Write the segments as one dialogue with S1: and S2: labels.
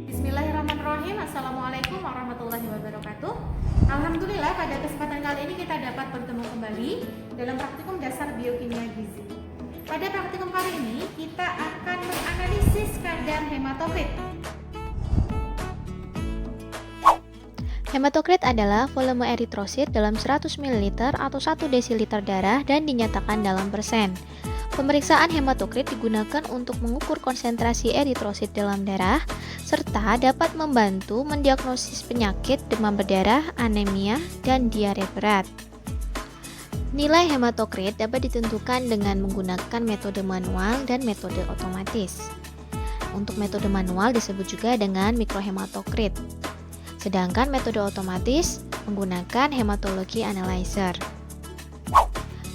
S1: Bismillahirrahmanirrahim. Assalamualaikum warahmatullahi wabarakatuh. Alhamdulillah, pada kesempatan kali ini kita dapat bertemu kembali dalam praktikum dasar biokimia gizi. Pada praktikum kali ini kita akan menganalisis kadar hematokrit.
S2: Hematokrit adalah volume eritrosit dalam 100 ml atau 1 desiliter darah dan dinyatakan dalam persen. Pemeriksaan hematokrit digunakan untuk mengukur konsentrasi eritrosit dalam darah, serta dapat membantu mendiagnosis penyakit demam berdarah, anemia, dan diare berat. Nilai hematokrit dapat ditentukan dengan menggunakan metode manual dan metode otomatis. Untuk metode manual disebut juga dengan mikrohematokrit. Sedangkan metode otomatis menggunakan hematologi analyzer.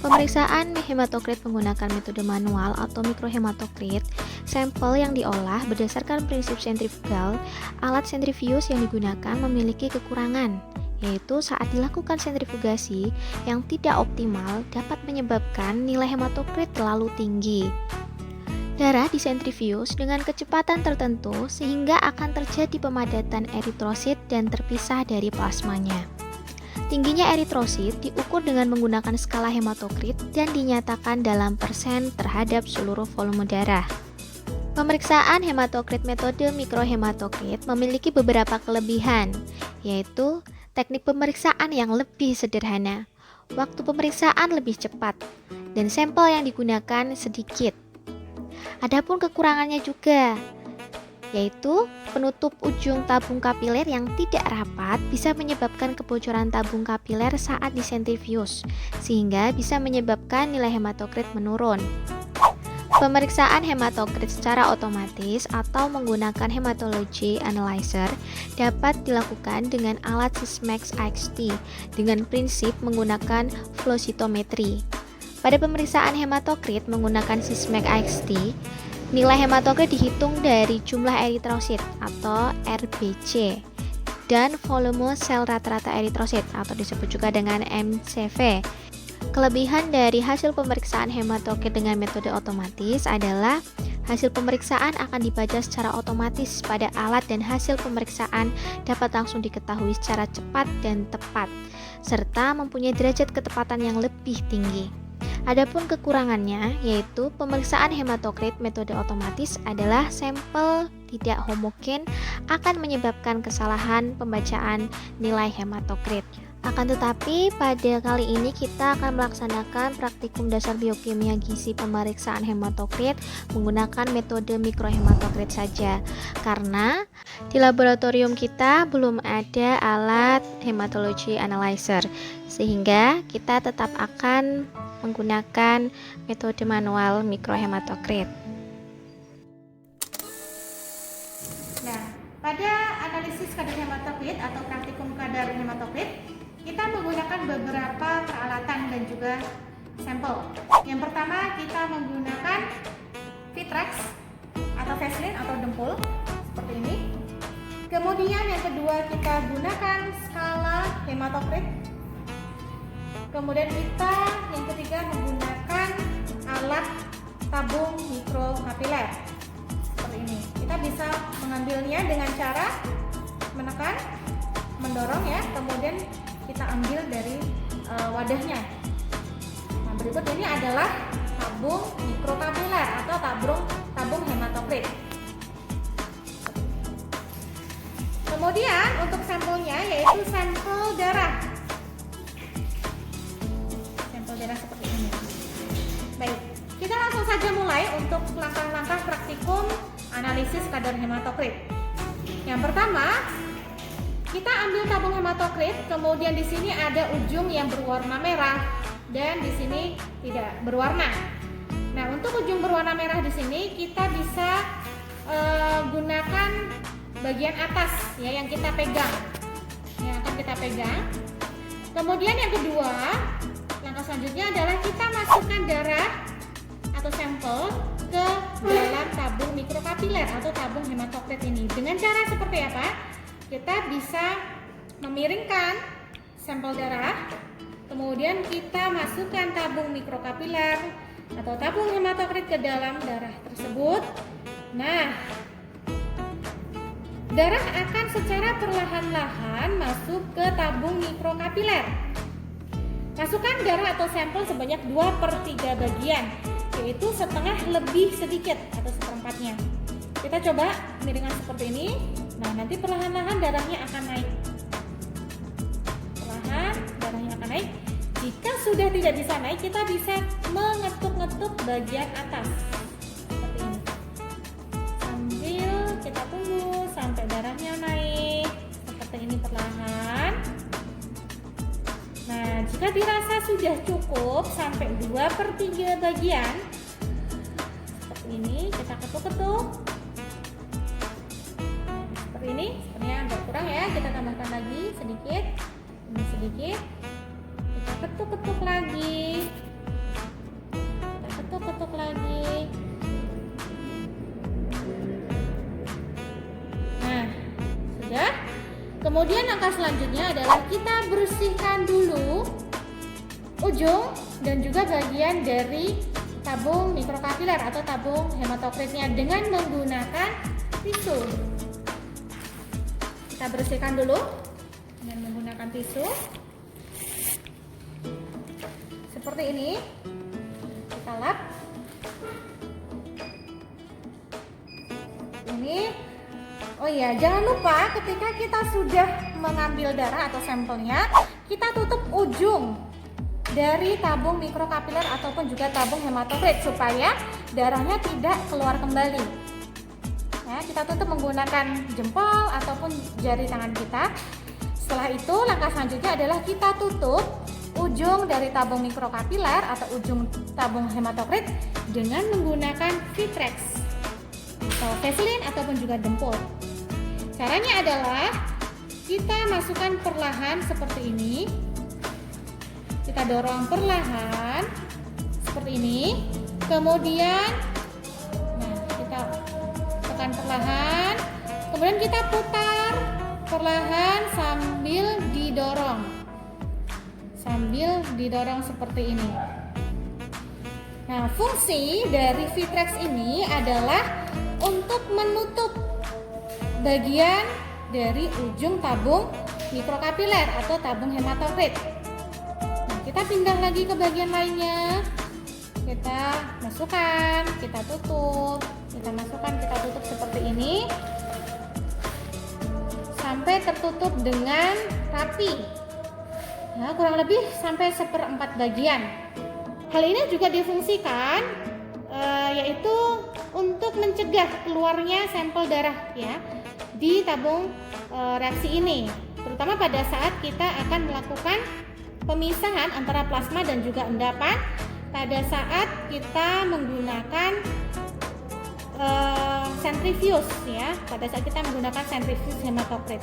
S2: Pemeriksaan hematokrit menggunakan metode manual atau mikrohematokrit, sampel yang diolah berdasarkan prinsip sentrifugal. Alat sentrifuge yang digunakan memiliki kekurangan, yaitu saat dilakukan sentrifugasi yang tidak optimal dapat menyebabkan nilai hematokrit terlalu tinggi. Darah disentrifuge dengan kecepatan tertentu sehingga akan terjadi pemadatan eritrosit dan terpisah dari plasmanya. Tingginya eritrosit diukur dengan menggunakan skala hematokrit dan dinyatakan dalam persen terhadap seluruh volume darah. Pemeriksaan hematokrit metode mikrohematokrit memiliki beberapa kelebihan, yaitu teknik pemeriksaan yang lebih sederhana, waktu pemeriksaan lebih cepat, dan sampel yang digunakan sedikit. Adapun kekurangannya juga, yaitu penutup ujung tabung kapiler yang tidak rapat bisa menyebabkan kebocoran tabung kapiler saat disentrifuge, sehingga bisa menyebabkan nilai hematokrit menurun. Pemeriksaan hematokrit secara otomatis atau menggunakan hematology analyzer dapat dilakukan dengan alat Sysmex AXT dengan prinsip menggunakan flow cytometry. Pada pemeriksaan hematokrit menggunakan Sysmex AXT, nilai hematokrit dihitung dari jumlah eritrosit atau RBC dan volume sel rata-rata eritrosit atau disebut juga dengan MCV. Kelebihan dari hasil pemeriksaan hematokrit dengan metode otomatis adalah hasil pemeriksaan akan dibaca secara otomatis pada alat dan hasil pemeriksaan dapat langsung diketahui secara cepat dan tepat, serta mempunyai derajat ketepatan yang lebih tinggi. Adapun kekurangannya, yaitu pemeriksaan hematokrit metode otomatis adalah sampel tidak homogen akan menyebabkan kesalahan pembacaan nilai hematokrit. Akan tetapi, pada kali ini kita akan melaksanakan praktikum dasar biokimia gizi pemeriksaan hematokrit menggunakan metode mikrohematokrit saja, karena di laboratorium kita belum ada alat hematology analyzer, sehingga kita tetap akan menggunakan metode manual mikrohematokrit.
S1: Nah, pada analisis kadar hematokrit atau praktikum kadar hematokrit, kita menggunakan beberapa peralatan dan juga sampel. Yang pertama, kita menggunakan Vitrex atau Vaseline atau dempul seperti ini. Kemudian yang kedua, kita gunakan skala hematokrit. Kemudian kita yang ketiga menggunakan alat tabung mikrokapiler seperti ini. Kita bisa mengambilnya dengan cara menekan, mendorong ya, kemudian kita ambil dari wadahnya. Nah, berikut ini adalah tabung mikrokapiler atau tabung hematokrit. Kemudian untuk sampelnya yaitu sampel darah. Darah seperti ini. Baik, kita langsung saja mulai untuk langkah-langkah praktikum analisis kadar hematokrit. Yang pertama, kita ambil tabung hematokrit, kemudian di sini ada ujung yang berwarna merah dan di sini tidak berwarna. Nah, untuk ujung berwarna merah di sini kita bisa gunakan bagian atas ya yang kita pegang. Yang akan kita pegang. Kemudian yang kedua, langkah selanjutnya adalah kita masukkan darah atau sampel ke dalam tabung mikrokapiler atau tabung hematokrit ini. Dengan cara seperti apa? Kita bisa memiringkan sampel darah, kemudian kita masukkan tabung mikrokapiler atau tabung hematokrit ke dalam darah tersebut. Nah, darah akan secara perlahan-lahan masuk ke tabung mikrokapiler. Masukkan darah atau sampel sebanyak 2/3 bagian, yaitu setengah lebih sedikit atau seperempatnya. Kita coba ini dengan seperti ini. Nah, nanti perlahan-lahan darahnya akan naik. Perlahan darahnya akan naik. Jika sudah tidak bisa naik, kita bisa mengetuk-ngetuk bagian atas seperti ini. Sambil kita tunggu sampai darahnya naik seperti ini perlahan. Nah, jika dirasa sudah cukup sampai 2/3 bagian seperti ini, kita ketuk-ketuk. Seperti ini, sebenarnya agak kurang ya, kita tambahkan lagi sedikit. Ini sedikit. Kita ketuk-ketuk lagi. Kita ketuk-ketuk lagi. Nah, sudah. Kemudian langkah selanjutnya adalah kita bersihkan dulu ujung dan juga bagian dari tabung mikrokapiler atau tabung hematokritnya dengan menggunakan tisu. Kita bersihkan dulu dengan menggunakan tisu. Seperti ini. Kita lap. Ini. Oh iya, jangan lupa ketika kita sudah mengambil darah atau sampelnya, kita tutup ujung dari tabung mikrokapiler ataupun juga tabung hematokrit supaya darahnya tidak keluar kembali. Ya, kita tutup menggunakan jempol ataupun jari tangan kita. Setelah itu, langkah selanjutnya adalah kita tutup ujung dari tabung mikrokapiler atau ujung tabung hematokrit dengan menggunakan Vitrex atau Vaseline ataupun juga dempul. Caranya adalah kita masukkan perlahan seperti ini. Kita dorong perlahan seperti ini. Kemudian kita tekan perlahan. Kemudian kita putar perlahan sambil didorong. Sambil didorong seperti ini. Nah, fungsi dari Vitrex ini adalah untuk menutup bagian dari ujung tabung mikrokapiler atau tabung hematokrit. Nah, kita pindah lagi ke bagian lainnya. Kita masukkan, kita tutup, kita masukkan, kita tutup seperti ini sampai tertutup dengan rapi. Nah, kurang lebih sampai 1/4 bagian. Hal ini juga difungsikan yaitu untuk mencegah keluarnya sampel darah ya di tabung reaksi ini, terutama pada saat kita akan melakukan pemisahan antara plasma dan juga endapan pada saat kita menggunakan sentrifuge ya, pada saat kita menggunakan sentrifuge hematokrit.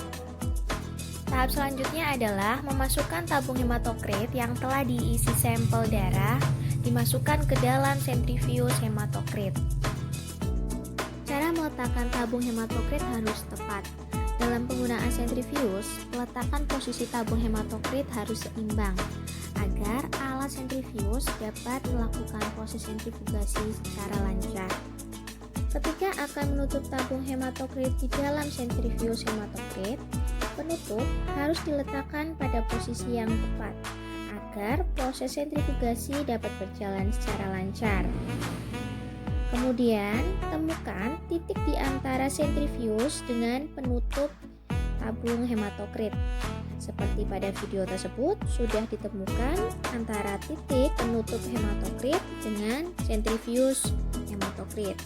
S2: Tahap selanjutnya adalah memasukkan tabung hematokrit yang telah diisi sampel darah dimasukkan ke dalam sentrifuge hematokrit. Cara meletakkan tabung hematokrit harus tepat. Dalam penggunaan sentrifuge, peletakan posisi tabung hematokrit harus seimbang agar alat sentrifuge dapat melakukan proses sentrifugasi secara lancar. Ketika akan menutup tabung hematokrit di dalam sentrifuge hematokrit, penutup harus diletakkan pada posisi yang tepat agar proses sentrifugasi dapat berjalan secara lancar. Kemudian, temukan titik di antara sentrifuge dengan penutup tabung hematokrit. Seperti pada video tersebut, sudah ditemukan antara titik penutup hematokrit dengan sentrifuge hematokrit.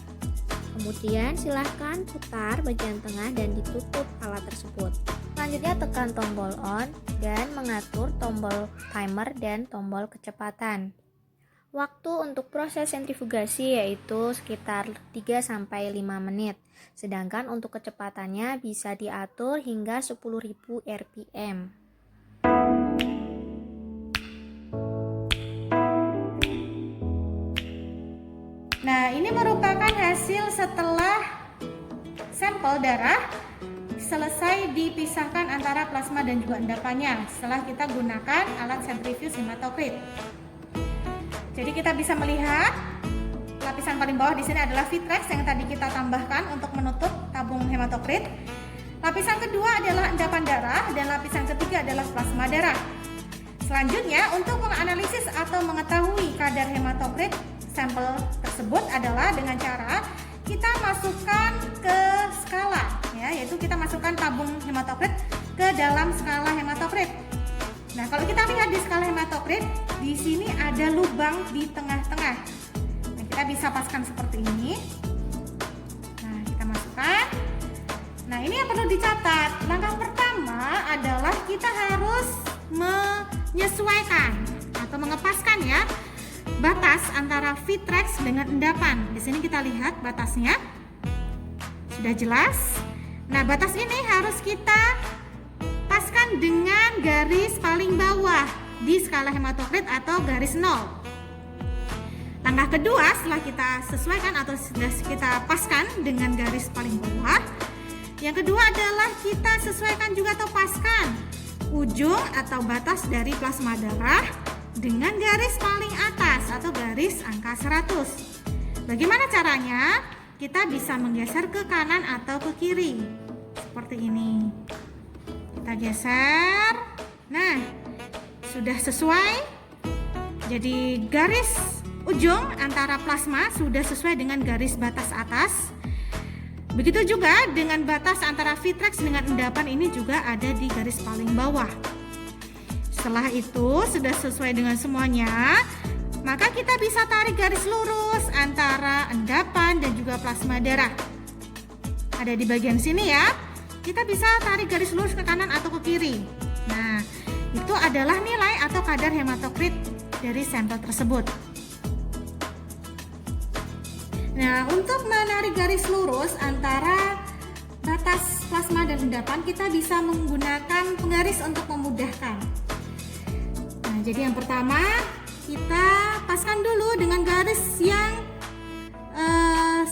S2: Kemudian, silahkan putar bagian tengah dan ditutup alat tersebut. Selanjutnya, tekan tombol on dan mengatur tombol timer dan tombol kecepatan. Waktu untuk proses sentrifugasi yaitu sekitar 3-5 menit, sedangkan untuk kecepatannya bisa diatur hingga 10.000 rpm.
S1: Nah, ini merupakan hasil setelah sampel darah selesai dipisahkan antara plasma dan juga endapannya setelah kita gunakan alat sentrifuge hematokrit. Jadi kita bisa melihat lapisan paling bawah di sini adalah vitrex yang tadi kita tambahkan untuk menutup tabung hematokrit. Lapisan kedua adalah endapan darah dan lapisan ketiga adalah plasma darah. Selanjutnya, untuk menganalisis atau mengetahui kadar hematokrit sampel tersebut adalah dengan cara kita masukkan ke skala, ya, yaitu kita masukkan tabung hematokrit ke dalam skala hematokrit. Nah, kalau kita lihat di skala hematokrit, di sini ada lubang di tengah-tengah. Nah, kita bisa paskan seperti ini. Nah, kita masukkan. Nah, ini yang perlu dicatat. Langkah pertama adalah kita harus menyesuaikan atau mengepaskan, ya, batas antara vitrex dengan endapan. Di sini kita lihat batasnya sudah jelas. Nah, batas ini harus kita paskan dengan garis paling bawah di skala hematokrit atau garis 0. Langkah kedua, setelah kita sesuaikan atau sudah kita paskan dengan garis paling bawah, yang kedua adalah kita sesuaikan juga atau paskan ujung atau batas dari plasma darah dengan garis paling atas atau garis angka 100. Bagaimana caranya? Kita bisa menggeser ke kanan atau ke kiri seperti ini. Kita geser. Nah, sudah sesuai. Jadi garis ujung antara plasma sudah sesuai dengan garis batas atas. Begitu juga dengan batas antara vitrex dengan endapan, ini juga ada di garis paling bawah. Setelah itu sudah sesuai dengan semuanya, maka kita bisa tarik garis lurus antara endapan dan juga plasma darah. Ada di bagian sini, ya. Kita bisa tarik garis lurus ke kanan atau ke kiri. Nah, itu adalah nilai atau kadar hematokrit dari sampel tersebut. Nah, untuk menarik garis lurus antara batas plasma dan endapan, kita bisa menggunakan penggaris untuk memudahkan. Nah, jadi yang pertama, kita paskan dulu dengan garis yang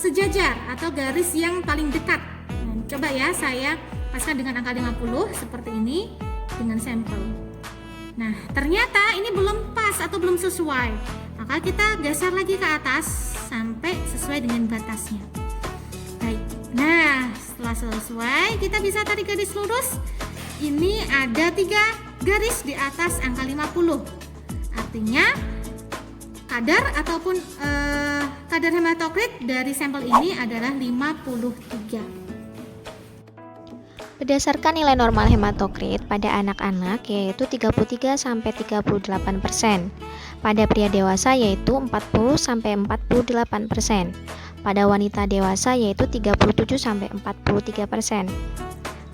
S1: sejajar atau garis yang paling dekat. Nah, coba ya, saya paskan dengan angka 50 seperti ini dengan sampel. Nah, ternyata ini belum pas atau belum sesuai. Maka kita geser lagi ke atas sampai sesuai dengan batasnya. Baik. Nah, setelah selesai, kita bisa tarik garis lurus. Ini ada 3 garis di atas angka 50. Artinya kadar ataupun kadar hematokrit dari sampel ini adalah 53.
S2: Berdasarkan nilai normal hematokrit pada anak-anak yaitu 33-38%, pada pria dewasa yaitu 40-48%, pada wanita dewasa yaitu 37-43%.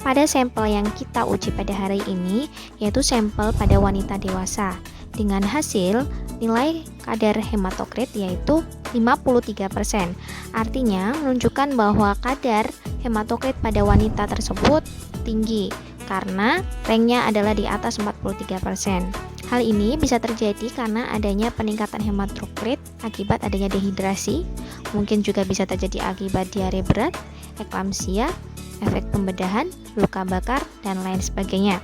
S2: Pada sampel yang kita uji pada hari ini yaitu sampel pada wanita dewasa dengan hasil nilai kadar hematokrit yaitu 53%. Artinya menunjukkan bahwa kadar hematokrit pada wanita tersebut tinggi karena ranknya adalah di atas 43%. Hal ini bisa terjadi karena adanya peningkatan hematokrit akibat adanya dehidrasi, mungkin juga bisa terjadi akibat diare berat, eklamsia, efek pembedahan, luka bakar, dan lain sebagainya.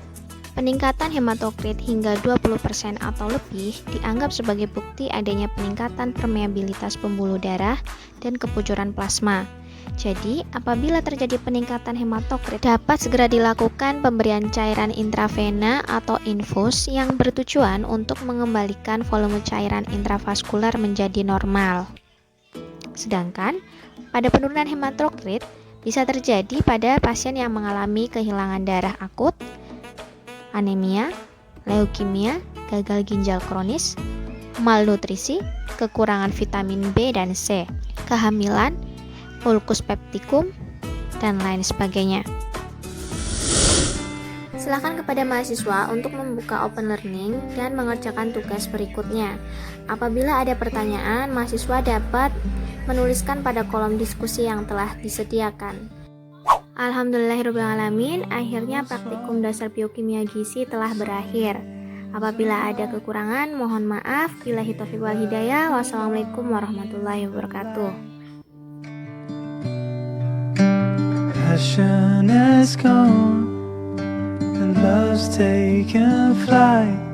S2: Peningkatan hematokrit hingga 20% atau lebih dianggap sebagai bukti adanya peningkatan permeabilitas pembuluh darah dan kepucuran plasma. Jadi, apabila terjadi peningkatan hematokrit, dapat segera dilakukan pemberian cairan intravena atau infus yang bertujuan untuk mengembalikan volume cairan intravaskular menjadi normal. Sedangkan, pada penurunan hematokrit bisa terjadi pada pasien yang mengalami kehilangan darah akut, anemia, leukemia, gagal ginjal kronis, malnutrisi, kekurangan vitamin B dan C, kehamilan, ulkus peptikum, dan lain sebagainya. Silakan kepada mahasiswa untuk membuka open learning dan mengerjakan tugas berikutnya. Apabila ada pertanyaan, mahasiswa dapat menuliskan pada kolom diskusi yang telah disediakan. Alhamdulillahirrahmanirrahim, akhirnya praktikum dasar biokimia gizi telah berakhir. Apabila ada kekurangan, mohon maaf. Billahi taufiq wal hidayah. Wassalamualaikum warahmatullahi wabarakatuh.
S3: Passion is gone and love's taken flight.